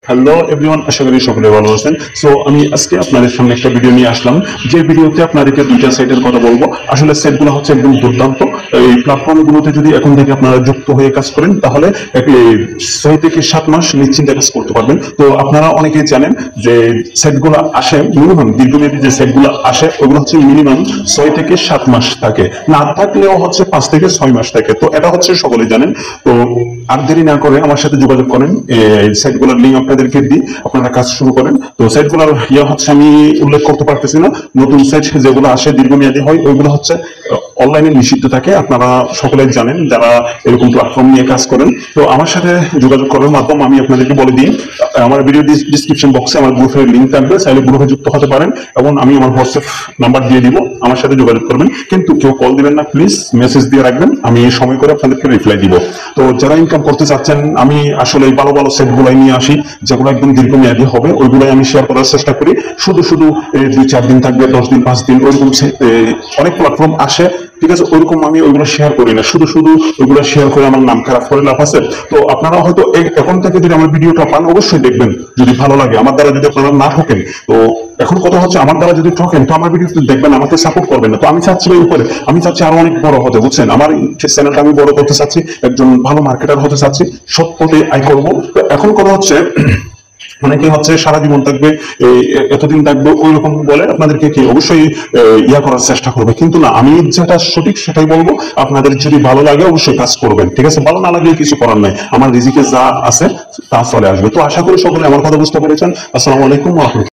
Hello everyone, আশা করি সকলে ভালো আছেন। সো আমি আজকে আপনাদের সামনে একটা ভিডিও নিয়ে আসলাম, যে ভিডিওতে আপনাদেরকে দুইটা সাইটের কথা বলবো। আসলে সেটগুলো হচ্ছে একদম দুর্দান্ত। এই প্ল্যাটফর্মগুলোতে যদি এখন থেকে আপনারা যুক্ত হয়ে কাজ করেন, তাহলে 6 থেকে 7 মাস নিশ্চিন্তে কাজ করতে পারবেন। তো আপনারা অনেকেই জানেন যে সেটগুলো আসে মিনিমাম, দীর্ঘমেয়াদী যে সেটগুলো আসে ওগুলো হচ্ছে মিনিমাম 6 থেকে 7 মাস থাকে, না থাকলেও হচ্ছে 5 থেকে 6 মাস থাকে। তো এটা হচ্ছে সকলেই জানেন। তো আর দেরি না করে আমার সাথে যোগাযোগ করেন, এই সাইটগুলোর লিঙ্ক আপনাদেরকে দিই, আপনারা কাজ শুরু করেন। তো সাইটগুলোর হচ্ছে আমি উল্লেখ করতে পারতেছি না। নতুন সাইট যেগুলো আসে দীর্ঘমেয়াদী হয় ওইগুলো হচ্ছে অনলাইনে নিষিদ্ধ থাকে, আপনারা সকলেই জানেন যারা এরকম প্ল্যাটফর্ম নিয়ে কাজ করেন। তো আমার সাথে যোগাযোগ করার মাধ্যম আমি আপনাদেরকে বলে দিই, আমার ভিডিও ডিসক্রিপশন বক্সে আমার গ্রুপের লিঙ্ক থাকবে, চাইলে গ্রুপে যুক্ত হতে পারেন, এবং আমি আমার হোয়াটসঅ্যাপ নাম্বার দিয়ে দিব, আমার সাথে যোগাযোগ করবেন। কিন্তু কেউ কল দিবেন না, প্লিজ মেসেজ দিয়ে রাখবেন, আমি সময় করে আপনাদেরকে রিপ্লাই দিব। তো যারা ইনকাম করতে চাচ্ছেন, আমি আসলে এই ভালো ভালো সেটগুলাই নিয়ে আসি, যেগুলো একদম দীর্ঘমেয়াদী হবে, ওইগুলাই আমি শেয়ার করার চেষ্টা করি। শুধু শুধু 2-4 দিন থাকবে, 10 দিন 5 দিন ওইরকম অনেক প্ল্যাটফর্ম আসে, ঠিক আছে, ওইরকম আমি ওইগুলো শেয়ার করি না। শুধু শুধু ওইগুলো শেয়ার করে আমার নাম খারাপ করে লাভ আছে? তো আপনারা হয়তো এখন থেকে যদি আমার ভিডিওটা পান, অবশ্যই দেখবেন, যদি ভালো লাগে, আমার দ্বারা যদি আপনারা না ঠকেন। তো এখন কথা হচ্ছে, আমার দ্বারা যদি ঠকেন তো আমার ভিডিও দেখবেন, আমাকে সাপোর্ট করবেন না। তো আমি চাচ্ছি এই উপরে, আমি চাচ্ছি আরো অনেক বড় হতে, বুঝছেন? আমার চ্যানেলটা আমি বড় করতে চাচ্ছি, একজন ভালো মার্কেটার হতে চাচ্ছি, সৎ পথে আয় করবো। তো এখন কথা হচ্ছে, অনেকে হচ্ছে সারা জীবন থাকবে, এতদিন থাকবে ওই রকম বলে আপনাদেরকে কি অবশ্যই ইয়া করার চেষ্টা করবে, কিন্তু না, আমি যেটা সঠিক সেটাই বলবো। আপনাদের যদি ভালো লাগে অবশ্যই কাজ করবেন, ঠিক আছে? ভালো না লাগলে কিছু করার নাই, আমার রিজিকে যা আছে তা চলে আসবে। তো আশা করি সকলে আমার কথা বুঝতে পেরেছেন। আসসালামু আলাইকুম ওয়া রাহমাতুল্লাহ।